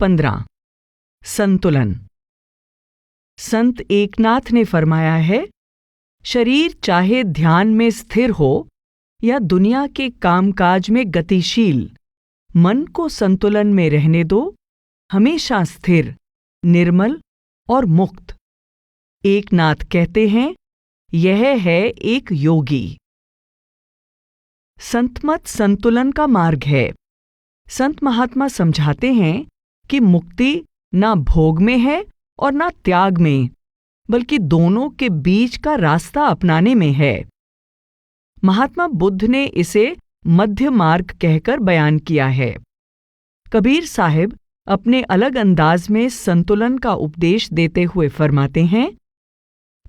15 संतुलन। संत एकनाथ ने फरमाया है, शरीर चाहे ध्यान में स्थिर हो या दुनिया के कामकाज में गतिशील, मन को संतुलन में रहने दो, हमेशा स्थिर, निर्मल और मुक्त। एकनाथ कहते हैं, यह है एक योगी। संतमत संतुलन का मार्ग है। संत महात्मा समझाते हैं कि मुक्ति ना भोग में है और ना त्याग में, बल्कि दोनों के बीच का रास्ता अपनाने में है। महात्मा बुद्ध ने इसे मध्य मार्ग कहकर बयान किया है। कबीर साहिब अपने अलग अंदाज में संतुलन का उपदेश देते हुए फरमाते हैं,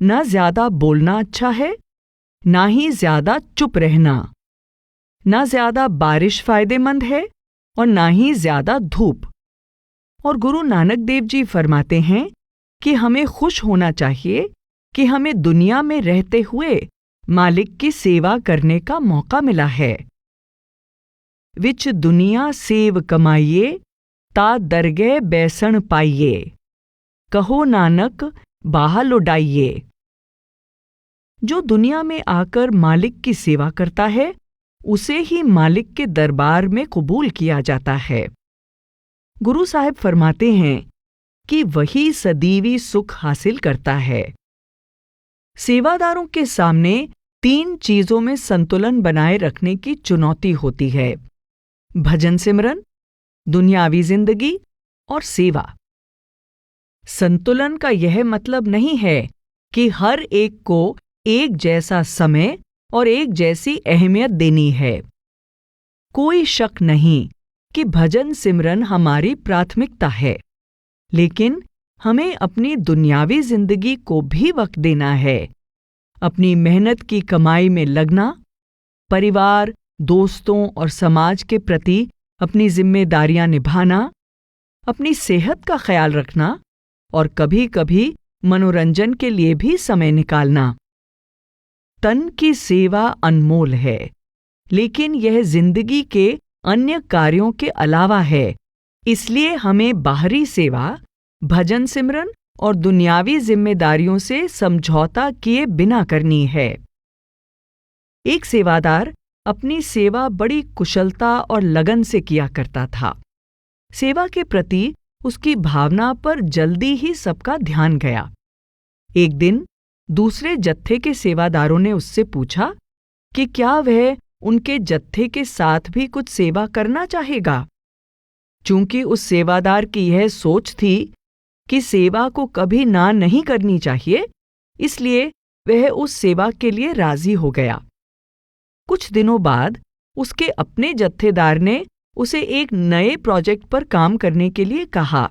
न ज्यादा बोलना अच्छा है, ना ही ज्यादा चुप रहना, न ज्यादा बारिश फायदेमंद है और ना ही ज्यादा धूप। और गुरु नानक देव जी फरमाते हैं कि हमें खुश होना चाहिए कि हमें दुनिया में रहते हुए मालिक की सेवा करने का मौका मिला है। विच दुनिया सेव कमाइए, ता दरगह बैसण पाइए, कहो नानक बाहल उडाइए। जो दुनिया में आकर मालिक की सेवा करता है, उसे ही मालिक के दरबार में कबूल किया जाता है। गुरु साहिब फरमाते हैं कि वही सदीवी सुख हासिल करता है। सेवादारों के सामने 3 चीजों में संतुलन बनाए रखने की चुनौती होती है: भजन सिमरन, दुनियावी जिंदगी और सेवा। संतुलन का यह मतलब नहीं है कि हर एक को एक जैसा समय और एक जैसी अहमियत देनी है। कोई शक नहीं कि भजन सिमरन हमारी प्राथमिकता है, लेकिन हमें अपनी दुनियावी जिंदगी को भी वक्त देना है। अपनी मेहनत की कमाई में लगना, परिवार, दोस्तों और समाज के प्रति अपनी जिम्मेदारियां निभाना, अपनी सेहत का ख्याल रखना और कभी-कभी मनोरंजन के लिए भी समय निकालना। तन की सेवा अनमोल है, लेकिन यह जिंदगी के अन्य कार्यों के अलावा है। इसलिए हमें बाहरी सेवा, भजन सिमरन और दुनियावी जिम्मेदारियों से समझौता किए बिना करनी है। एक सेवादार अपनी सेवा बड़ी कुशलता और लगन से किया करता था। सेवा के प्रति उसकी भावना पर जल्दी ही सबका ध्यान गया। एक दिन दूसरे जत्थे के सेवादारों ने उससे पूछा कि क्या वह उनके जत्थे के साथ भी कुछ सेवा करना चाहेगा। चूंकि उस सेवादार की यह सोच थी कि सेवा को कभी ना नहीं करनी चाहिए, इसलिए वह उस सेवा के लिए राजी हो गया। कुछ दिनों बाद उसके अपने जत्थेदार ने उसे एक नए प्रोजेक्ट पर काम करने के लिए कहा।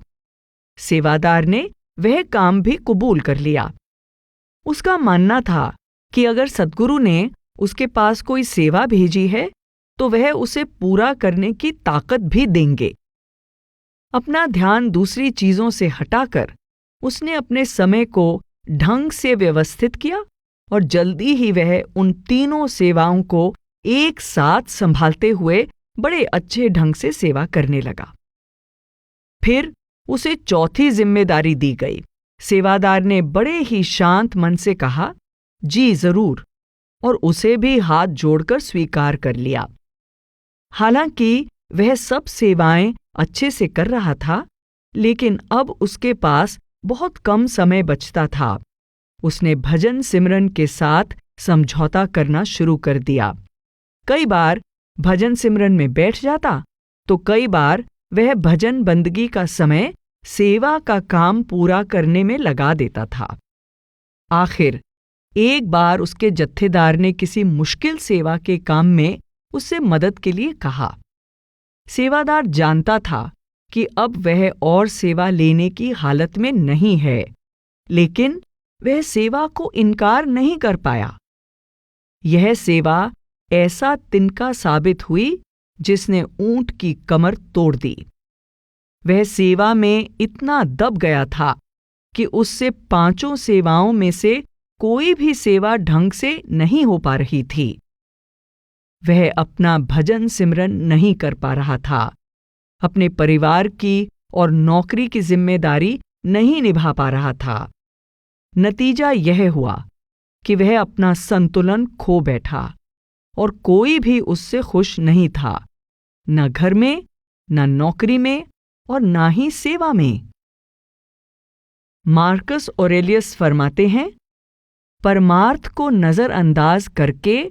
सेवादार ने वह काम भी कबूल कर लिया। उसका मानना था कि अगर सद्गुरु ने उसके पास कोई सेवा भेजी है तो वह उसे पूरा करने की ताकत भी देंगे। अपना ध्यान दूसरी चीजों से हटाकर उसने अपने समय को ढंग से व्यवस्थित किया और जल्दी ही वह उन तीनों सेवाओं को एक साथ संभालते हुए बड़े अच्छे ढंग से सेवा करने लगा। फिर उसे चौथी जिम्मेदारी दी गई। सेवादार ने बड़े ही शांत मन से कहा, जी जरूर, और उसे भी हाथ जोड़कर स्वीकार कर लिया। हालांकि वह सब सेवाएं अच्छे से कर रहा था, लेकिन अब उसके पास बहुत कम समय बचता था। उसने भजन सिमरन के साथ समझौता करना शुरू कर दिया। कई बार भजन सिमरन में बैठ जाता, तो कई बार वह भजन बंदगी का समय सेवा का काम पूरा करने में लगा देता था। आखिर एक बार उसके जत्थेदार ने किसी मुश्किल सेवा के काम में उससे मदद के लिए कहा। सेवादार जानता था कि अब वह और सेवा लेने की हालत में नहीं है, लेकिन वह सेवा को इनकार नहीं कर पाया। यह सेवा ऐसा तिनका साबित हुई जिसने ऊंट की कमर तोड़ दी। वह सेवा में इतना दब गया था कि उससे 5 सेवाओं में से कोई भी सेवा ढंग से नहीं हो पा रही थी। वह अपना भजन सिमरन नहीं कर पा रहा था, अपने परिवार की और नौकरी की जिम्मेदारी नहीं निभा पा रहा था। नतीजा यह हुआ कि वह अपना संतुलन खो बैठा और कोई भी उससे खुश नहीं था, न घर में, न नौकरी में और न ही सेवा में। मार्कस ऑरेलियस फरमाते हैं, परमार्थ को नजरअंदाज करके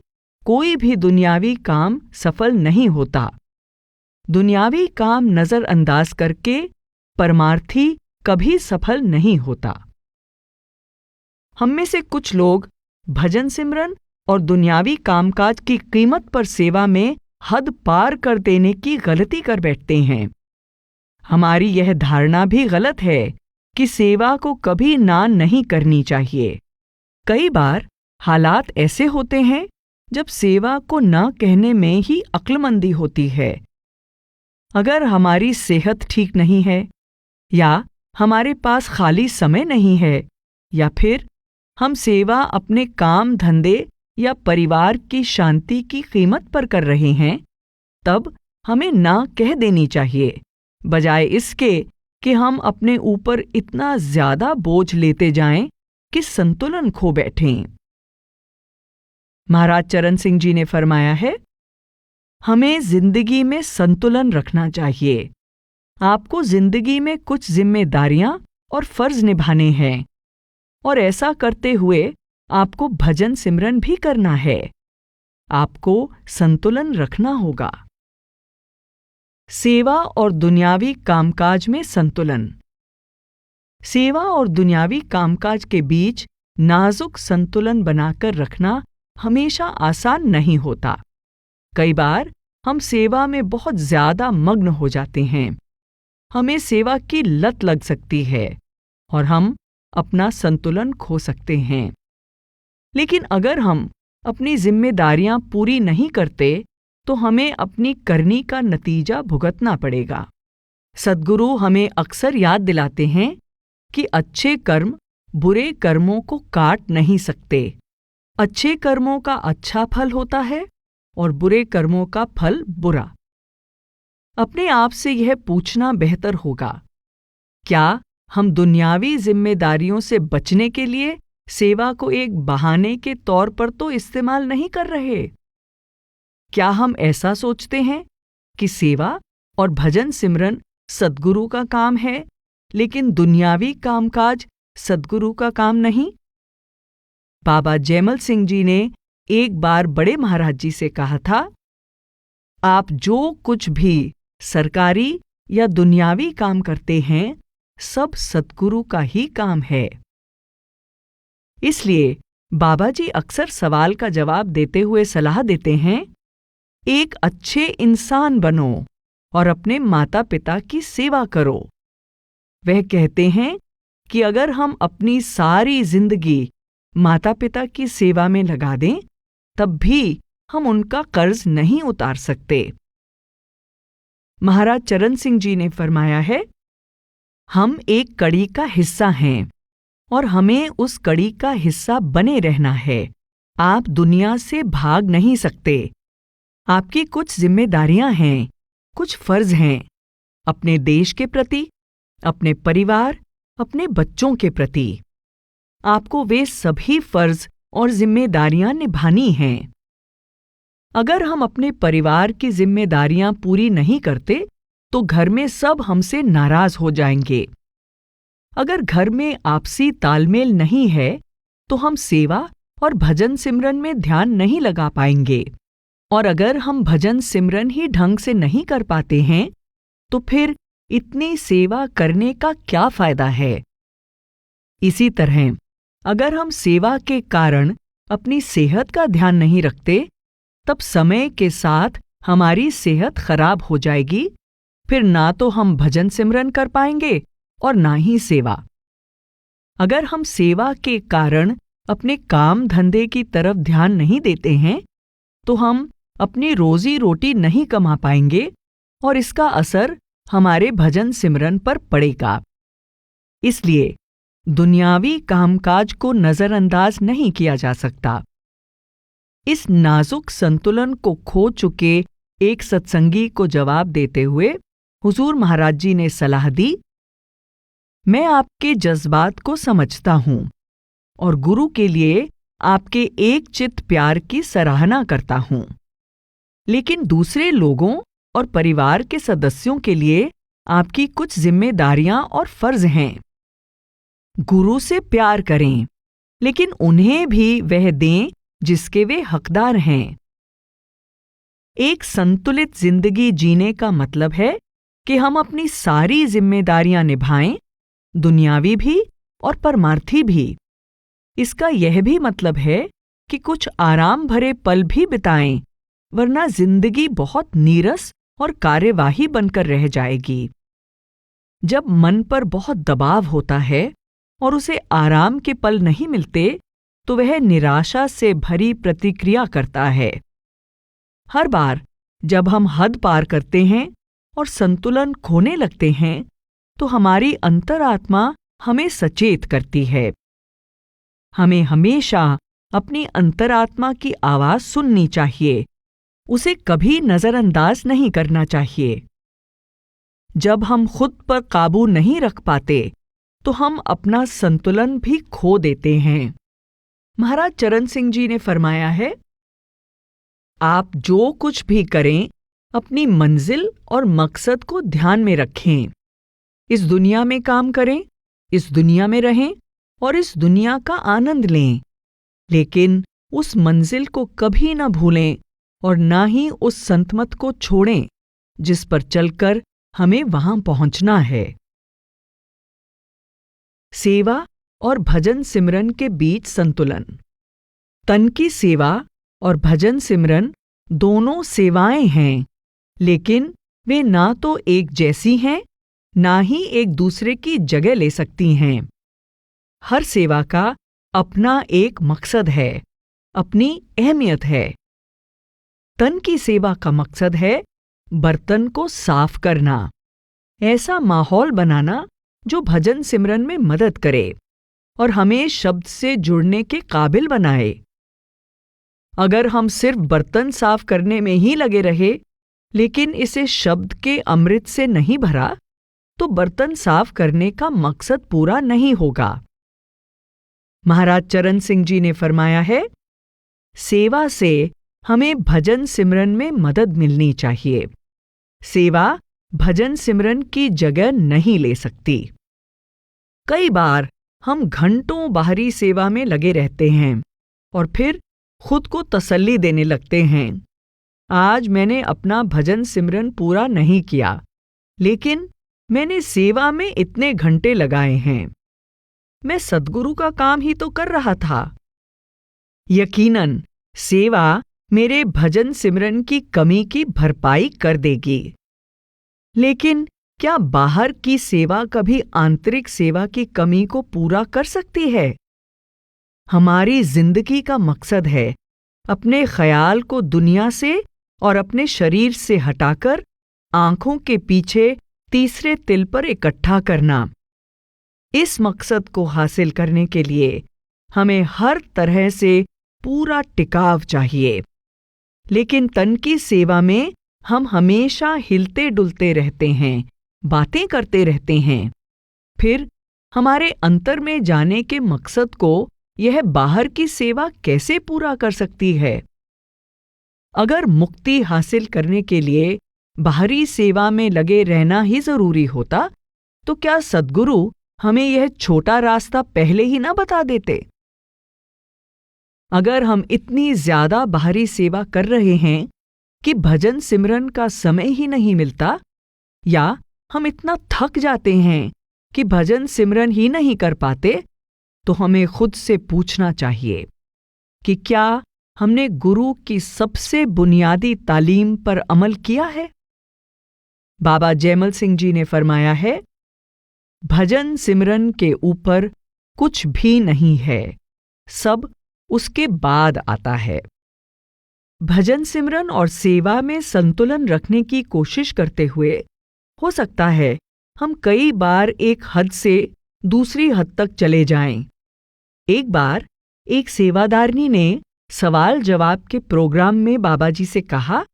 कोई भी दुनियावी काम सफल नहीं होता। दुनियावी काम नजरअंदाज करके परमार्थी कभी सफल नहीं होता। हम में से कुछ लोग भजन सिमरन और दुनियावी कामकाज की कीमत पर सेवा में हद पार कर देने की गलती कर बैठते हैं। हमारी यह धारणा भी गलत है कि सेवा को कभी ना नहीं करनी चाहिए। कई बार हालात ऐसे होते हैं जब सेवा को न कहने में ही अक्लमंदी होती है। अगर हमारी सेहत ठीक नहीं है, या हमारे पास खाली समय नहीं है, या फिर हम सेवा अपने काम धंधे या परिवार की शांति की कीमत पर कर रहे हैं, तब हमें ना कह देनी चाहिए, बजाय इसके कि हम अपने ऊपर इतना ज्यादा बोझ लेते जाएं कि संतुलन खो बैठें। महाराज चरण सिंह जी ने फरमाया है, हमें जिंदगी में संतुलन रखना चाहिए। आपको जिंदगी में कुछ जिम्मेदारियां और फर्ज निभाने हैं, और ऐसा करते हुए आपको भजन सिमरन भी करना है। आपको संतुलन रखना होगा। सेवा और दुनियावी कामकाज में संतुलन। सेवा और दुनियावी कामकाज के बीच नाजुक संतुलन बनाकर रखना हमेशा आसान नहीं होता। कई बार हम सेवा में बहुत ज्यादा मग्न हो जाते हैं। हमें सेवा की लत लग सकती है और हम अपना संतुलन खो सकते हैं। लेकिन अगर हम अपनी जिम्मेदारियां पूरी नहीं करते तो हमें अपनी करनी का नतीजा भुगतना पड़ेगा। सद्गुरु हमें अक्सर याद दिलाते हैं कि अच्छे कर्म बुरे कर्मों को काट नहीं सकते। अच्छे कर्मों का अच्छा फल होता है और बुरे कर्मों का फल बुरा। अपने आप से यह पूछना बेहतर होगा, क्या हम दुनियावी जिम्मेदारियों से बचने के लिए सेवा को एक बहाने के तौर पर तो इस्तेमाल नहीं कर रहे? क्या हम ऐसा सोचते हैं कि सेवा और भजन सिमरन सद्गुरु का काम है, लेकिन दुनियावी कामकाज सद्गुरु का काम नहीं? बाबा जयमल सिंह जी ने एक बार बड़े महाराज जी से कहा था, आप जो कुछ भी सरकारी या दुनियावी काम करते हैं, सब सद्गुरु का ही काम है। इसलिए बाबा जी अक्सर सवाल का जवाब देते हुए सलाह देते हैं, एक अच्छे इंसान बनो और अपने माता पिता की सेवा करो। वह कहते हैं कि अगर हम अपनी सारी जिंदगी माता पिता की सेवा में लगा दें, तब भी हम उनका कर्ज नहीं उतार सकते। महाराज चरण सिंह जी ने फरमाया है, हम एक कड़ी का हिस्सा हैं और हमें उस कड़ी का हिस्सा बने रहना है। आप दुनिया से भाग नहीं सकते। आपकी कुछ जिम्मेदारियां हैं, कुछ फर्ज हैं, अपने देश के प्रति, अपने परिवार, अपने बच्चों के प्रति। आपको वे सभी फर्ज और जिम्मेदारियां निभानी हैं। अगर हम अपने परिवार की जिम्मेदारियां पूरी नहीं करते तो घर में सब हमसे नाराज हो जाएंगे। अगर घर में आपसी तालमेल नहीं है तो हम सेवा और भजन सिमरन में ध्यान नहीं लगा पाएंगे, और अगर हम भजन सिमरन ही ढंग से नहीं कर पाते हैं तो फिर इतनी सेवा करने का क्या फायदा है। इसी तरह अगर हम सेवा के कारण अपनी सेहत का ध्यान नहीं रखते, तब समय के साथ हमारी सेहत खराब हो जाएगी। फिर ना तो हम भजन सिमरन कर पाएंगे और ना ही सेवा। अगर हम सेवा के कारण अपने काम धंधे की तरफ ध्यान नहीं देते हैं तो हम अपनी रोजी रोटी नहीं कमा पाएंगे और इसका असर हमारे भजन सिमरन पर पड़ेगा। इसलिए दुनियावी कामकाज को नजरअंदाज नहीं किया जा सकता। इस नाजुक संतुलन को खो चुके एक सत्संगी को जवाब देते हुए हुजूर महाराज जी ने सलाह दी, मैं आपके जज्बात को समझता हूँ और गुरु के लिए आपके एक चित्त प्यार की सराहना करता हूँ, लेकिन दूसरे लोगों और परिवार के सदस्यों के लिए आपकी कुछ जिम्मेदारियां और फर्ज हैं। गुरु से प्यार करें, लेकिन उन्हें भी वह दें जिसके वे हकदार हैं। एक संतुलित जिंदगी जीने का मतलब है कि हम अपनी सारी जिम्मेदारियां निभाएं, दुनियावी भी और परमार्थी भी। इसका यह भी मतलब है कि कुछ आराम भरे पल भी बिताएं, वरना जिंदगी बहुत नीरस और कार्यवाही बनकर रह जाएगी। जब मन पर बहुत दबाव होता है और उसे आराम के पल नहीं मिलते, तो वह निराशा से भरी प्रतिक्रिया करता है। हर बार जब हम हद पार करते हैं और संतुलन खोने लगते हैं, तो हमारी अंतरात्मा हमें सचेत करती है। हमें हमेशा अपनी अंतरात्मा की आवाज सुननी चाहिए, उसे कभी नजरअंदाज नहीं करना चाहिए। जब हम खुद पर काबू नहीं रख पाते, तो हम अपना संतुलन भी खो देते हैं। महाराज चरण सिंह जी ने फरमाया है, आप जो कुछ भी करें, अपनी मंजिल और मकसद को ध्यान में रखें। इस दुनिया में काम करें, इस दुनिया में रहें और इस दुनिया का आनंद लें, लेकिन उस मंजिल को कभी न भूलें और न ही उस संतमत को छोड़ें जिस पर चलकर हमें वहां पहुंचना है। सेवा और भजन सिमरन के बीच संतुलन। तन की सेवा और भजन सिमरन दोनों सेवाएं हैं, लेकिन वे ना तो एक जैसी हैं, ना ही एक दूसरे की जगह ले सकती हैं। हर सेवा का अपना एक मकसद है, अपनी अहमियत है। तन की सेवा का मकसद है बर्तन को साफ करना, ऐसा माहौल बनाना जो भजन सिमरन में मदद करे और हमें शब्द से जुड़ने के काबिल बनाए। अगर हम सिर्फ बर्तन साफ करने में ही लगे रहे, लेकिन इसे शब्द के अमृत से नहीं भरा, तो बर्तन साफ करने का मकसद पूरा नहीं होगा। महाराज चरण सिंह जी ने फरमाया है, सेवा से हमें भजन सिमरन में मदद मिलनी चाहिए। सेवा भजन सिमरन की जगह नहीं ले सकती। कई बार हम घंटों बाहरी सेवा में लगे रहते हैं और फिर खुद को तसल्ली देने लगते हैं, आज मैंने अपना भजन सिमरन पूरा नहीं किया, लेकिन मैंने सेवा में इतने घंटे लगाए हैं, मैं सद्गुरु का काम ही तो कर रहा था। यकीनन सेवा मेरे भजन सिमरन की कमी की भरपाई कर देगी, लेकिन क्या बाहर की सेवा कभी आंतरिक सेवा की कमी को पूरा कर सकती है? हमारी जिंदगी का मकसद है अपने ख्याल को दुनिया से और अपने शरीर से हटाकर आंखों के पीछे तीसरे तिल पर इकट्ठा करना। इस मकसद को हासिल करने के लिए हमें हर तरह से पूरा टिकाव चाहिए, लेकिन तन की सेवा में हम हमेशा हिलते डुलते रहते हैं, बातें करते रहते हैं। फिर हमारे अंतर में जाने के मकसद को यह बाहर की सेवा कैसे पूरा कर सकती है? अगर मुक्ति हासिल करने के लिए बाहरी सेवा में लगे रहना ही जरूरी होता, तो क्या सद्गुरु हमें यह छोटा रास्ता पहले ही ना बता देते? अगर हम इतनी ज्यादा बाहरी सेवा कर रहे हैं कि भजन सिमरन का समय ही नहीं मिलता, या हम इतना थक जाते हैं कि भजन सिमरन ही नहीं कर पाते, तो हमें खुद से पूछना चाहिए कि क्या हमने गुरु की सबसे बुनियादी तालीम पर अमल किया है? बाबा जयमल सिंह जी ने फरमाया है, भजन सिमरन के ऊपर कुछ भी नहीं है, सब उसके बाद आता है। भजन सिमरन और सेवा में संतुलन रखने की कोशिश करते हुए हो सकता है हम कई बार एक हद से दूसरी हद तक चले जाएं। एक बार एक सेवादारनी ने सवाल जवाब के प्रोग्राम में बाबा जी से कहा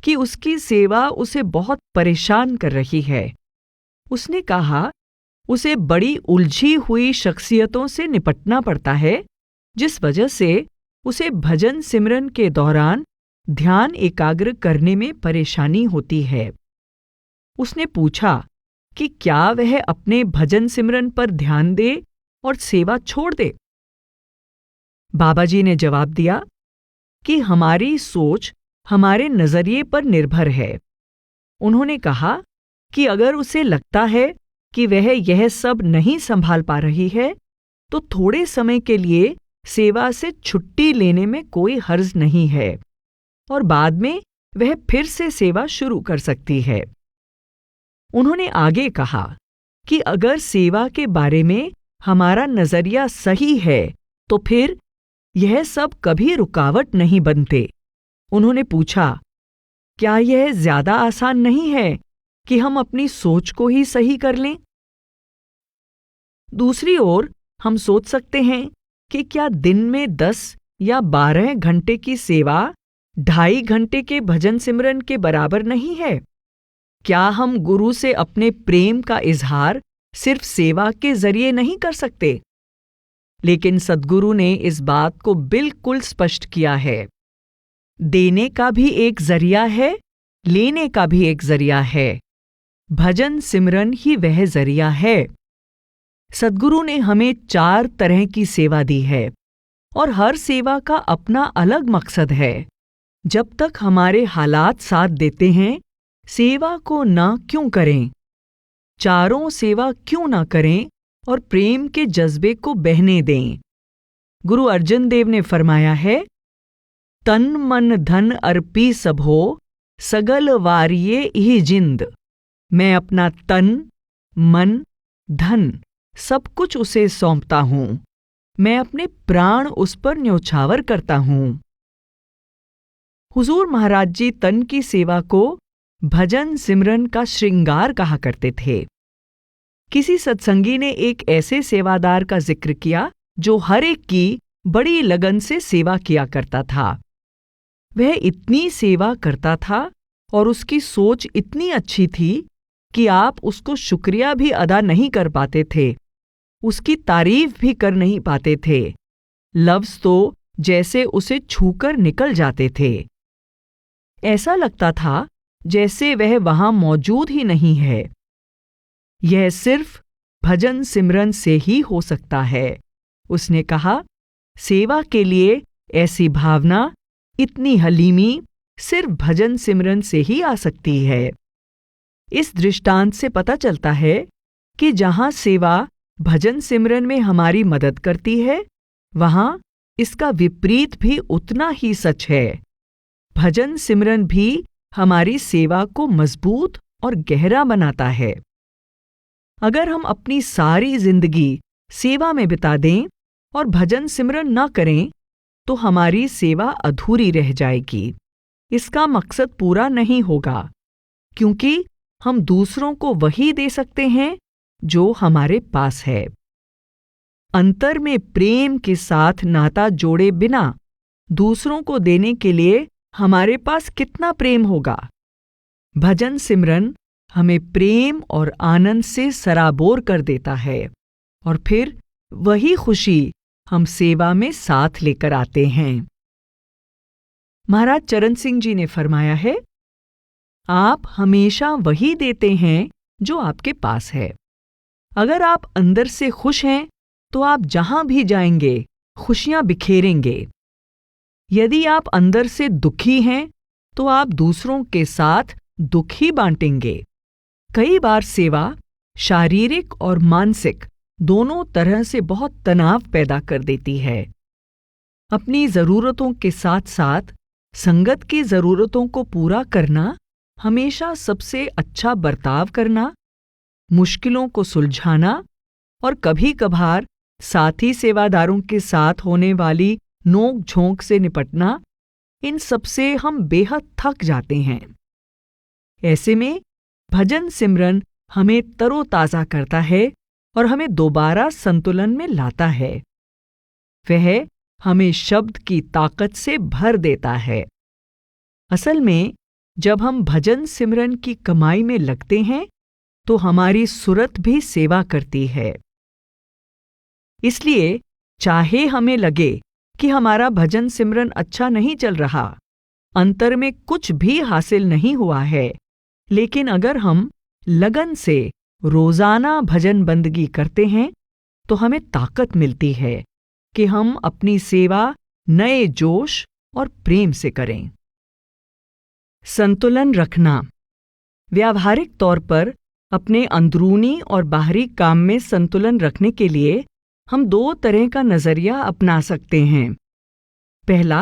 कि उसकी सेवा उसे बहुत परेशान कर रही है। उसने कहा, उसे बड़ी उलझी हुई शख्सियतों से निपटना पड़ता है, जिस वजह से उसे भजन सिमरन के दौरान ध्यान एकाग्र करने में परेशानी होती है। उसने पूछा कि क्या वह अपने भजन सिमरन पर ध्यान दे और सेवा छोड़ दे। बाबा जी ने जवाब दिया कि हमारी सोच हमारे नजरिए पर निर्भर है। उन्होंने कहा कि अगर उसे लगता है कि वह यह सब नहीं संभाल पा रही है, तो थोड़े समय के लिए सेवा से छुट्टी लेने में कोई हर्ज नहीं है और बाद में वह फिर से सेवा शुरू कर सकती है। उन्होंने आगे कहा कि अगर सेवा के बारे में हमारा नजरिया सही है, तो फिर यह सब कभी रुकावट नहीं बनते। उन्होंने पूछा, क्या यह ज्यादा आसान नहीं है कि हम अपनी सोच को ही सही कर लें? दूसरी ओर हम सोच सकते हैं कि क्या दिन में 10 या 12 घंटे की सेवा 2.5 घंटे के भजन सिमरन के बराबर नहीं है? क्या हम गुरु से अपने प्रेम का इजहार सिर्फ सेवा के जरिए नहीं कर सकते? लेकिन सद्गुरु ने इस बात को बिल्कुल स्पष्ट किया है। देने का भी एक जरिया है, लेने का भी एक जरिया है। भजन सिमरन ही वह जरिया है। सद्गुरु ने हमें 4 तरह की सेवा दी है और हर सेवा का अपना अलग मकसद है। जब तक हमारे हालात साथ देते हैं, सेवा को ना क्यों करें? चारों सेवा क्यों ना करें और प्रेम के जज्बे को बहने दें। गुरु अर्जन देव ने फरमाया है, तन मन धन अर्पी सबहो, सगल वारिये इहि जिंद। मैं अपना तन, मन, धन सब कुछ उसे सौंपता हूं। मैं अपने प्राण उस पर न्योछावर करता हूं। हुजूर महाराज जी तन की सेवा को भजन सिमरन का श्रृंगार कहा करते थे। किसी सत्संगी ने एक ऐसे सेवादार का जिक्र किया जो हर एक की बड़ी लगन से सेवा किया करता था। वह इतनी सेवा करता था और उसकी सोच इतनी अच्छी थी कि आप उसको शुक्रिया भी अदा नहीं कर पाते थे, उसकी तारीफ भी कर नहीं पाते थे। लफ्ज तो जैसे उसे छूकर निकल जाते थे। ऐसा लगता था जैसे वह वहां मौजूद ही नहीं है। यह सिर्फ भजन सिमरन से ही हो सकता है। उसने कहा, सेवा के लिए ऐसी भावना, इतनी हलीमी सिर्फ भजन सिमरन से ही आ सकती है। इस दृष्टांत से पता चलता है कि जहां सेवा भजन सिमरन में हमारी मदद करती है, वहां इसका विपरीत भी उतना ही सच है। भजन सिमरन भी हमारी सेवा को मजबूत और गहरा बनाता है। अगर हम अपनी सारी जिंदगी सेवा में बिता दें और भजन सिमरन न करें, तो हमारी सेवा अधूरी रह जाएगी। इसका मकसद पूरा नहीं होगा, क्योंकि हम दूसरों को वही दे सकते हैं जो हमारे पास है। अंतर में प्रेम के साथ नाता जोड़े बिना दूसरों को देने के लिए हमारे पास कितना प्रेम होगा। भजन सिमरन हमें प्रेम और आनंद से सराबोर कर देता है और फिर वही खुशी हम सेवा में साथ लेकर आते हैं। महाराज चरण सिंह जी ने फरमाया है, आप हमेशा वही देते हैं जो आपके पास है। अगर आप अंदर से खुश हैं, तो आप जहां भी जाएंगे खुशियां बिखेरेंगे। यदि आप अंदर से दुखी हैं, तो आप दूसरों के साथ दुख ही बांटेंगे। कई बार सेवा शारीरिक और मानसिक दोनों तरह से बहुत तनाव पैदा कर देती है। अपनी जरूरतों के साथ साथ संगत की जरूरतों को पूरा करना, हमेशा सबसे अच्छा बर्ताव करना, मुश्किलों को सुलझाना और कभी कभार साथी सेवादारों के साथ होने वाली नोक झोंक से निपटना, इन सबसे हम बेहद थक जाते हैं। ऐसे में भजन सिमरन हमें तरोताजा करता है और हमें दोबारा संतुलन में लाता है। वह हमें शब्द की ताकत से भर देता है। असल में जब हम भजन सिमरन की कमाई में लगते हैं तो हमारी सुरत भी सेवा करती है। इसलिए चाहे हमें लगे कि हमारा भजन सिमरन अच्छा नहीं चल रहा, अंतर में कुछ भी हासिल नहीं हुआ है, लेकिन अगर हम लगन से रोजाना भजन बंदगी करते हैं तो हमें ताकत मिलती है कि हम अपनी सेवा नए जोश और प्रेम से करें। संतुलन रखना। व्यावहारिक तौर पर अपने अंदरूनी और बाहरी काम में संतुलन रखने के लिए हम 2 तरह का नजरिया अपना सकते हैं। पहला,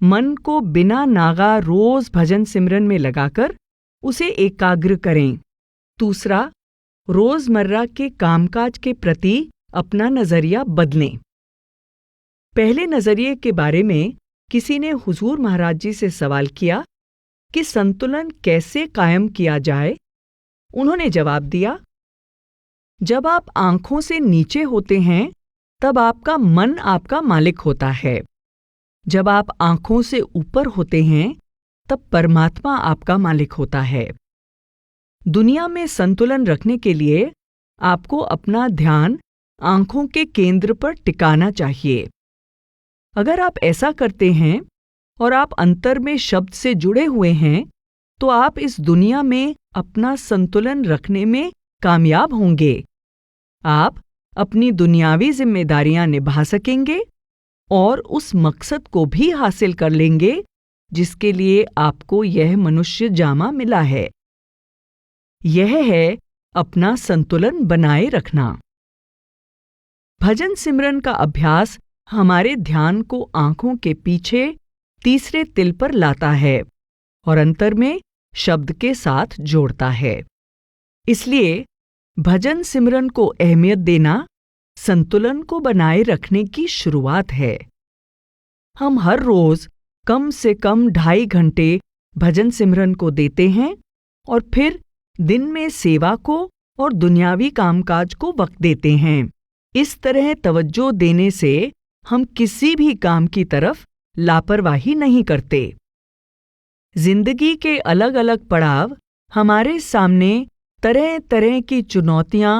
मन को बिना नागा रोज भजन सिमरन में लगाकर उसे एकाग्र करें। दूसरा, रोजमर्रा के कामकाज के प्रति अपना नजरिया बदलें। पहले नजरिए के बारे में किसी ने हुजूर महाराज जी से सवाल किया कि संतुलन कैसे कायम किया जाए। उन्होंने जवाब दिया, जब आप आंखों से नीचे होते हैं तब आपका मन आपका मालिक होता है। जब आप आंखों से ऊपर होते हैं तब परमात्मा आपका मालिक होता है। दुनिया में संतुलन रखने के लिए आपको अपना ध्यान आंखों के केंद्र पर टिकाना चाहिए। अगर आप ऐसा करते हैं और आप अंतर में शब्द से जुड़े हुए हैं तो आप इस दुनिया में अपना संतुलन रखने में कामयाब होंगे। आप अपनी दुनियावी जिम्मेदारियां निभा सकेंगे और उस मकसद को भी हासिल कर लेंगे जिसके लिए आपको यह मनुष्य जामा मिला है। यह है अपना संतुलन बनाए रखना। भजन सिमरन का अभ्यास हमारे ध्यान को आंखों के पीछे तीसरे तिल पर लाता है और अंतर में शब्द के साथ जोड़ता है। इसलिए भजन सिमरन को अहमियत देना संतुलन को बनाए रखने की शुरुआत है। हम हर रोज कम से कम 2.5 घंटे भजन सिमरन को देते हैं और फिर दिन में सेवा को और दुनियावी कामकाज को वक्त देते हैं। इस तरह तवज्जो देने से हम किसी भी काम की तरफ लापरवाही नहीं करते। जिंदगी के अलग अलग पड़ाव हमारे सामने तरह तरह की चुनौतियां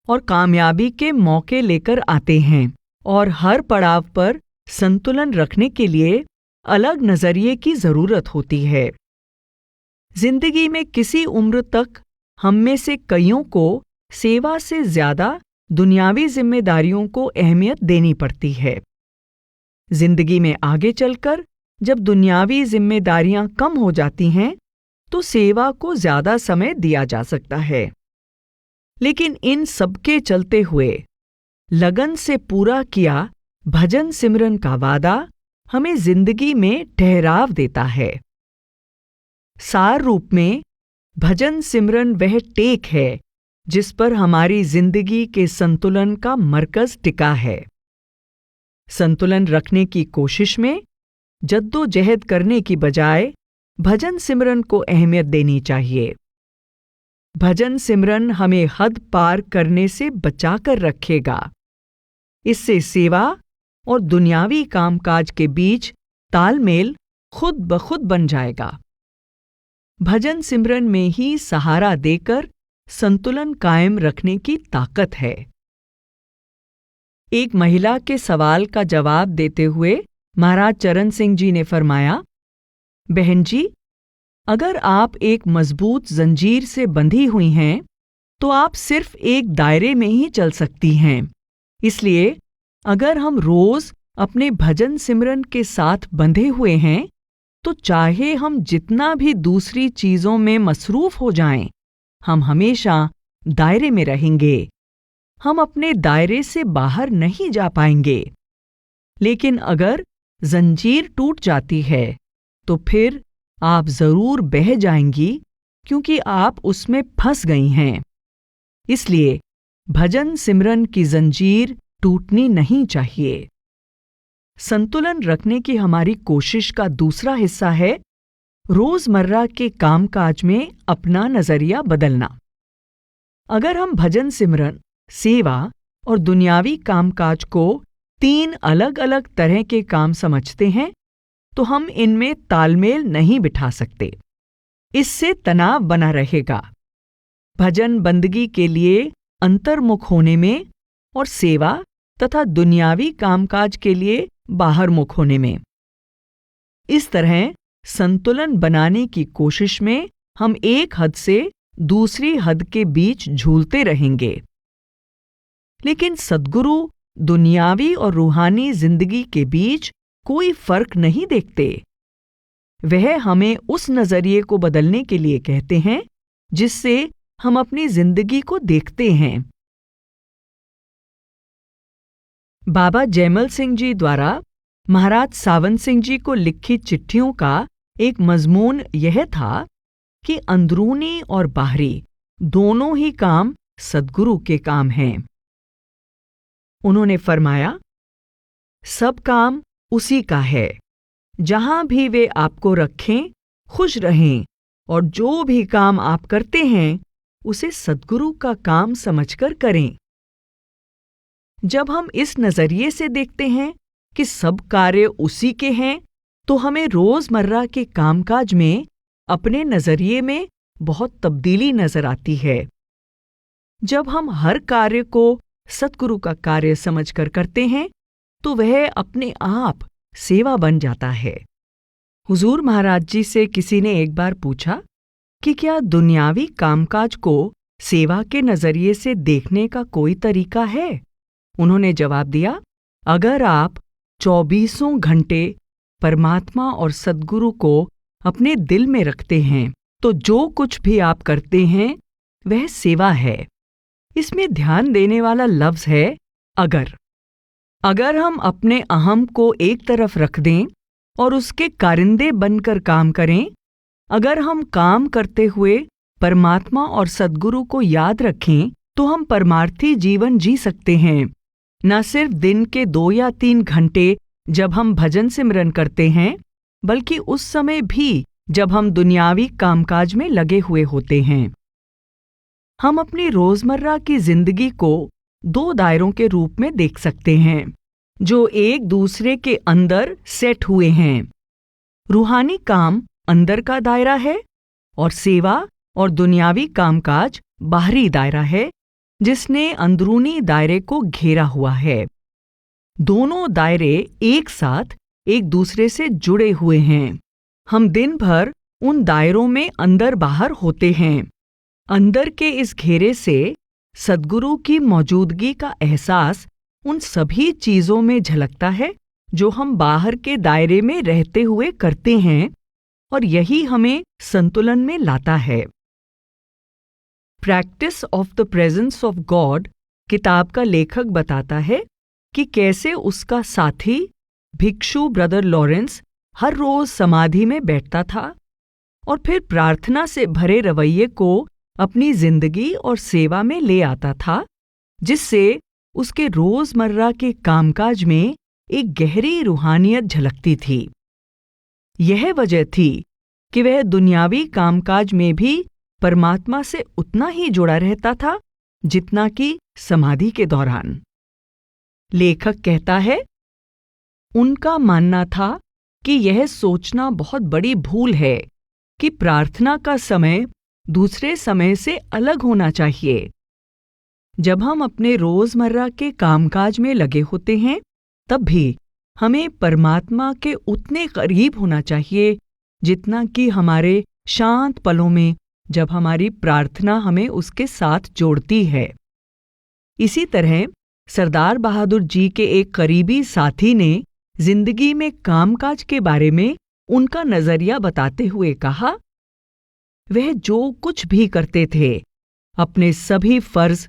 और कामयाबी के मौके लेकर आते हैं और हर पड़ाव पर संतुलन रखने के लिए अलग नजरिए की जरूरत होती है। जिंदगी में किसी उम्र तक हम में से कईयों को सेवा से ज्यादा दुनियावी जिम्मेदारियों को अहमियत देनी पड़ती है। जिंदगी में आगे चलकर जब दुनियावी जिम्मेदारियां कम हो जाती हैं तो सेवा को ज्यादा समय दिया जा सकता है। लेकिन इन सबके चलते हुए लगन से पूरा किया भजन सिमरन का वादा हमें जिंदगी में ठहराव देता है। सार रूप में भजन सिमरन वह टेक है जिस पर हमारी जिंदगी के संतुलन का मरकज टिका है। संतुलन रखने की कोशिश में जद्दोजहद करने की बजाय भजन सिमरन को अहमियत देनी चाहिए। भजन सिमरन हमें हद पार करने से बचाकर रखेगा। इससे सेवा और दुनियावी कामकाज के बीच तालमेल खुद ब खुद बन जाएगा। भजन सिमरन में ही सहारा देकर संतुलन कायम रखने की ताकत है। एक महिला के सवाल का जवाब देते हुए महाराज चरण सिंह जी ने फरमाया, बहन जी, अगर आप एक मजबूत जंजीर से बंधी हुई हैं तो आप सिर्फ एक दायरे में ही चल सकती हैं। इसलिए अगर हम रोज अपने भजन सिमरन के साथ बंधे हुए हैं तो चाहे हम जितना भी दूसरी चीजों में मसरूफ हो जाएं, हम हमेशा दायरे में रहेंगे। हम अपने दायरे से बाहर नहीं जा पाएंगे। लेकिन अगर जंजीर टूट जाती है तो फिर आप जरूर बह जाएंगी क्योंकि आप उसमें फंस गई हैं। इसलिए भजन सिमरन की जंजीर टूटनी नहीं चाहिए। संतुलन रखने की हमारी कोशिश का दूसरा हिस्सा है रोजमर्रा के कामकाज में अपना नजरिया बदलना। अगर हम भजन सिमरन, सेवा और दुनियावी कामकाज को 3 अलग अलग तरह के काम समझते हैं तो हम इनमें तालमेल नहीं बिठा सकते। इससे तनाव बना रहेगा। भजन बंदगी के लिए अंतर्मुख होने में और सेवा तथा दुनियावी कामकाज के लिए बाहरमुख होने में। इस तरह संतुलन बनाने की कोशिश में हम एक हद से दूसरी हद के बीच झूलते रहेंगे। लेकिन सद्गुरु दुनियावी और रूहानी जिंदगी के बीच कोई फर्क नहीं देखते। वह हमें उस नजरिए को बदलने के लिए कहते हैं जिससे हम अपनी जिंदगी को देखते हैं। बाबा जैमल सिंह जी द्वारा महाराज सावंत सिंह जी को लिखी चिट्ठियों का एक मजमून यह था कि अंदरूनी और बाहरी दोनों ही काम सद्गुरु के काम हैं। उन्होंने फरमाया, सब काम उसी का है। जहां भी वे आपको रखें, खुश रहें और जो भी काम आप करते हैं उसे सद्गुरु का काम समझकर करें। जब हम इस नजरिए से देखते हैं कि सब कार्य उसी के हैं, तो हमें रोजमर्रा के कामकाज में अपने नजरिए में बहुत तब्दीली नजर आती है। जब हम हर कार्य को सद्गुरु का कार्य समझकर करते हैं तो वह अपने आप सेवा बन जाता है। हुजूर महाराज जी से किसी ने एक बार पूछा कि क्या दुनियावी कामकाज को सेवा के नजरिए से देखने का कोई तरीका है? उन्होंने जवाब दिया, अगर आप 24 घंटे परमात्मा और सद्गुरु को अपने दिल में रखते हैं तो जो कुछ भी आप करते हैं वह सेवा है। इसमें ध्यान देने वाला लफ्ज है अगर। अगर हम अपने अहम को एक तरफ रख दें और उसके कारिंदे बनकर काम करें, अगर हम काम करते हुए परमात्मा और सद्गुरु को याद रखें तो हम परमार्थी जीवन जी सकते हैं। न सिर्फ दिन के 2 या 3 घंटे जब हम भजन सिमरन करते हैं, बल्कि उस समय भी जब हम दुनियावी कामकाज में लगे हुए होते हैं। हम अपनी रोजमर्रा की जिंदगी को 2 दायरों के रूप में देख सकते हैं जो एक दूसरे के अंदर सेट हुए हैं। रूहानी काम अंदर का दायरा है और सेवा और दुनियावी कामकाज बाहरी दायरा है जिसने अंदरूनी दायरे को घेरा हुआ है। दोनों दायरे एक साथ एक दूसरे से जुड़े हुए हैं। हम दिन भर उन दायरों में अंदर बाहर होते हैं। अंदर के इस घेरे से सद्गुरु की मौजूदगी का एहसास उन सभी चीजों में झलकता है जो हम बाहर के दायरे में रहते हुए करते हैं, और यही हमें संतुलन में लाता है। Practice of the presence of God किताब का लेखक बताता है कि कैसे उसका साथी भिक्षु ब्रदर लॉरेंस हर रोज समाधि में बैठता था और फिर प्रार्थना से भरे रवैये को अपनी जिंदगी और सेवा में ले आता था, जिससे उसके रोजमर्रा के कामकाज में एक गहरी रूहानियत झलकती थी। यह वजह थी कि वह दुनियावी कामकाज में भी परमात्मा से उतना ही जुड़ा रहता था जितना कि समाधि के दौरान। लेखक कहता है, उनका मानना था कि यह सोचना बहुत बड़ी भूल है कि प्रार्थना का समय दूसरे समय से अलग होना चाहिए। जब हम अपने रोजमर्रा के कामकाज में लगे होते हैं तब भी हमें परमात्मा के उतने करीब होना चाहिए जितना कि हमारे शांत पलों में जब हमारी प्रार्थना हमें उसके साथ जोड़ती है। इसी तरह सरदार बहादुर जी के एक करीबी साथी ने जिंदगी में कामकाज के बारे में उनका नजरिया बताते हुए कहा, वह जो कुछ भी करते थे अपने सभी फर्ज,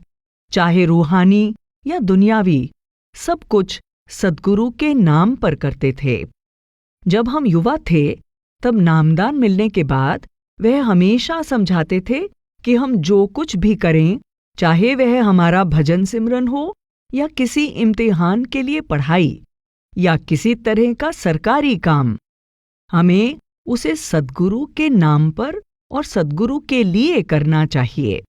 चाहे रूहानी या दुनियावी, सब कुछ सद्गुरु के नाम पर करते थे। जब हम युवा थे तब नामदान मिलने के बाद वह हमेशा समझाते थे कि हम जो कुछ भी करें, चाहे वह हमारा भजन सिमरन हो या किसी इम्तिहान के लिए पढ़ाई या किसी तरह का सरकारी काम, हमें उसे सद्गुरु के नाम पर और सद्गुरु के लिए करना चाहिए।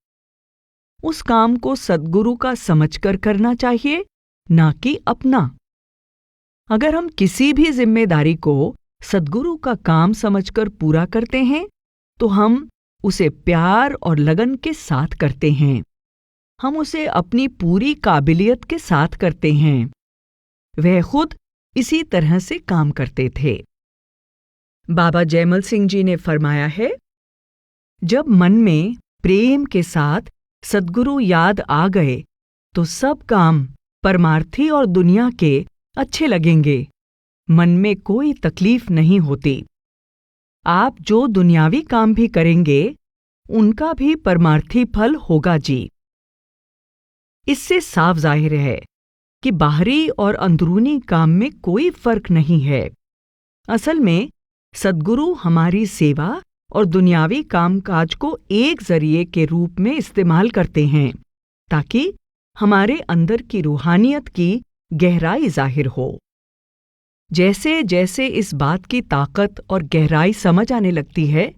उस काम को सद्गुरु का समझकर करना चाहिए, ना कि अपना। अगर हम किसी भी जिम्मेदारी को सद्गुरु का काम समझकर पूरा करते हैं तो हम उसे प्यार और लगन के साथ करते हैं। हम उसे अपनी पूरी काबिलियत के साथ करते हैं। वह खुद इसी तरह से काम करते थे। बाबा जयमल सिंह जी ने फरमाया है, जब मन में प्रेम के साथ सद्गुरु याद आ गए तो सब काम परमार्थी और दुनिया के अच्छे लगेंगे। मन में कोई तकलीफ नहीं होती। आप जो दुनियावी काम भी करेंगे उनका भी परमार्थी फल होगा जी। इससे साफ जाहिर है कि बाहरी और अंदरूनी काम में कोई फर्क नहीं है। असल में सद्गुरु हमारी सेवा और दुनियावी कामकाज को एक जरिए के रूप में इस्तेमाल करते हैं ताकि हमारे अंदर की रूहानियत की गहराई जाहिर हो। जैसे जैसे इस बात की ताकत और गहराई समझ आने लगती है,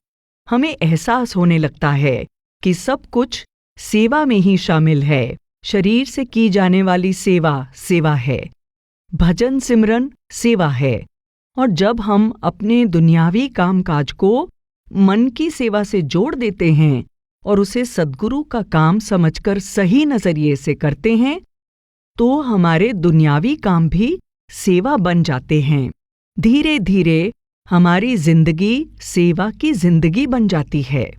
हमें एहसास होने लगता है कि सब कुछ सेवा में ही शामिल है। शरीर से की जाने वाली सेवा सेवा है, भजन सिमरन सेवा है, और जब हम अपने दुनियावी कामकाज को मन की सेवा से जोड़ देते हैं और उसे सद्गुरु का काम समझकर सही नजरिए से करते हैं, तो हमारे दुनियावी काम भी सेवा बन जाते हैं। धीरे धीरे हमारी जिंदगी सेवा की जिंदगी बन जाती है।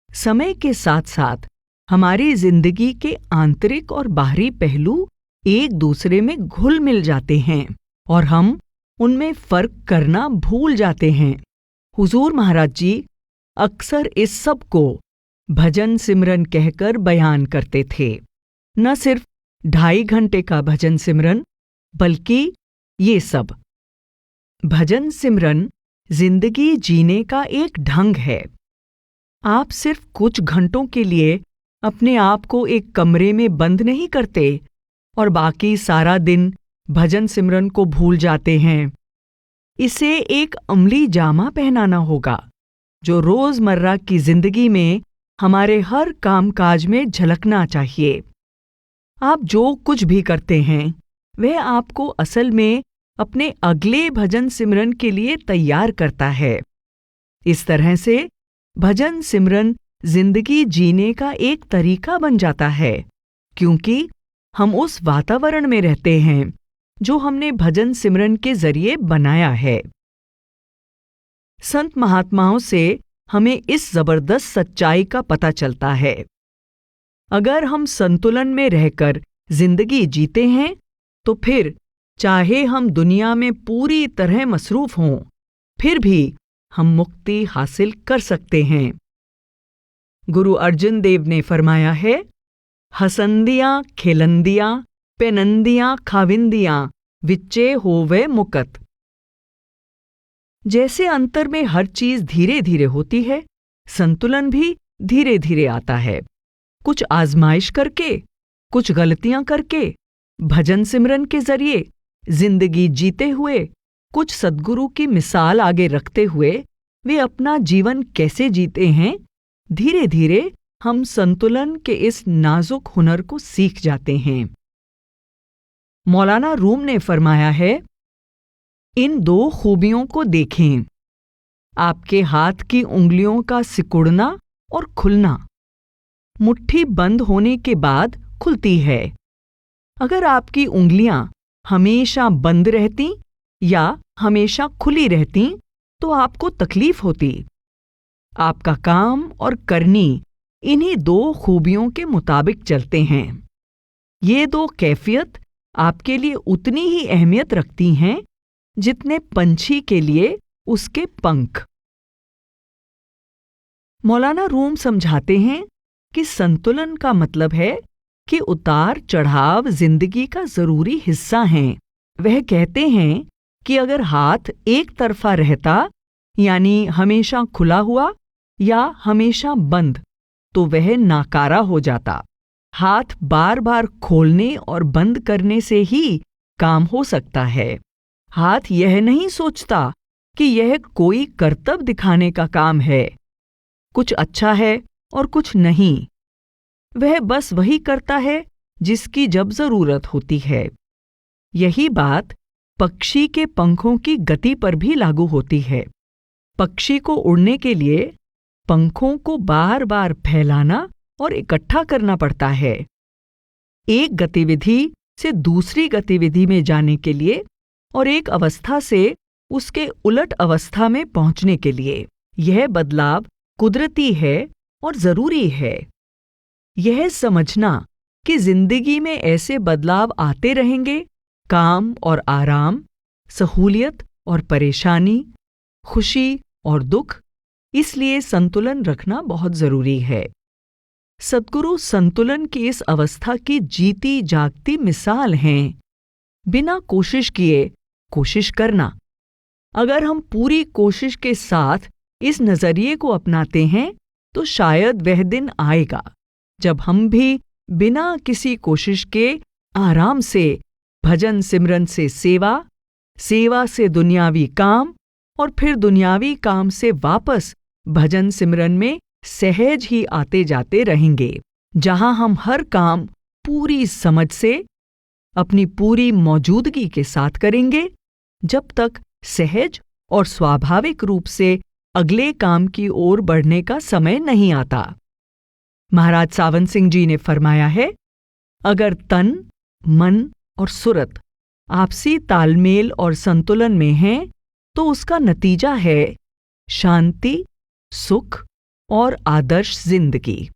समय के साथ साथ हमारी जिंदगी के आंतरिक और बाहरी पहलू एक दूसरे में घुल मिल जाते हैं और हम उनमें फर्क करना भूल जाते हैं। हुजूर महाराज जी अक्सर इस सब को भजन सिमरन कहकर बयान करते थे। न सिर्फ 2.5 घंटे का भजन सिमरन, बल्कि ये सब भजन सिमरन जिंदगी जीने का एक ढंग है। आप सिर्फ कुछ घंटों के लिए अपने आप को एक कमरे में बंद नहीं करते और बाकी सारा दिन भजन सिमरन को भूल जाते हैं। इसे एक अमली जामा पहनाना होगा जो रोजमर्रा की जिंदगी में हमारे हर कामकाज में झलकना चाहिए। आप जो कुछ भी करते हैं वह आपको असल में अपने अगले भजन सिमरन के लिए तैयार करता है। इस तरह से भजन सिमरन जिंदगी जीने का एक तरीका बन जाता है, क्योंकि हम उस वातावरण में रहते हैं जो हमने भजन सिमरन के जरिए बनाया है। संत महात्माओं से हमें इस जबरदस्त सच्चाई का पता चलता है। अगर हम संतुलन में रहकर जिंदगी जीते हैं तो फिर चाहे हम दुनिया में पूरी तरह मसरूफ हों, फिर भी हम मुक्ति हासिल कर सकते हैं। गुरु अर्जुन देव ने फरमाया है, हसंदियां खेलंदियां पेनंदियां खाविंदियां विच्चे होवे मुकत। जैसे अंतर में हर चीज धीरे धीरे होती है, संतुलन भी धीरे धीरे आता है। कुछ आजमाइश करके, कुछ गलतियां करके, भजन सिमरन के जरिए जिंदगी जीते हुए, कुछ सद्गुरु की मिसाल आगे रखते हुए वे अपना जीवन कैसे जीते हैं, धीरे धीरे हम संतुलन के इस नाजुक हुनर को सीख जाते हैं। मौलाना रूम ने फरमाया है, इन 2 खूबियों को देखें, आपके हाथ की उंगलियों का सिकुड़ना और खुलना। मुट्ठी बंद होने के बाद खुलती है। अगर आपकी उंगलियां हमेशा बंद रहती या हमेशा खुली रहती तो आपको तकलीफ होती। आपका काम और करनी इन्हीं 2 खूबियों के मुताबिक चलते हैं। ये 2 कैफियत आपके लिए उतनी ही अहमियत रखती हैं जितने पंछी के लिए उसके पंख। मौलाना रूम समझाते हैं कि संतुलन का मतलब है कि उतार चढ़ाव जिंदगी का जरूरी हिस्सा हैं। वह कहते हैं कि अगर हाथ एक तरफा रहता, यानी हमेशा खुला हुआ या हमेशा बंद, तो वह नाकारा हो जाता। हाथ बार बार खोलने और बंद करने से ही काम हो सकता है। हाथ यह नहीं सोचता कि यह कोई करतब दिखाने का काम है, कुछ अच्छा है और कुछ नहीं। वह बस वही करता है जिसकी जब जरूरत होती है। यही बात पक्षी के पंखों की गति पर भी लागू होती है। पक्षी को उड़ने के लिए पंखों को बार बार फैलाना और इकट्ठा करना पड़ता है। एक गतिविधि से दूसरी गतिविधि में जाने के लिए और एक अवस्था से उसके उलट अवस्था में पहुंचने के लिए यह बदलाव कुदरती है और जरूरी है। यह समझना कि जिंदगी में ऐसे बदलाव आते रहेंगे, काम और आराम, सहूलियत और परेशानी, खुशी और दुख, इसलिए संतुलन रखना बहुत जरूरी है। सद्गुरु संतुलन की इस अवस्था की जीती जागती मिसाल हैं। बिना कोशिश किए कोशिश करना। अगर हम पूरी कोशिश के साथ इस नजरिए को अपनाते हैं तो शायद वह दिन आएगा जब हम भी बिना किसी कोशिश के आराम से भजन सिमरन से सेवा, सेवा से दुनियावी काम और फिर दुनियावी काम से वापस भजन सिमरन में सहज ही आते जाते रहेंगे, जहां हम हर काम पूरी समझ से अपनी पूरी मौजूदगी के साथ करेंगे, जब तक सहज और स्वाभाविक रूप से अगले काम की ओर बढ़ने का समय नहीं आता। महाराज सावंत सिंह जी ने फरमाया है, अगर तन, मन और सुरत आपसी तालमेल और संतुलन में हैं, तो उसका नतीजा है शांति, सुख और आदर्श जिंदगी।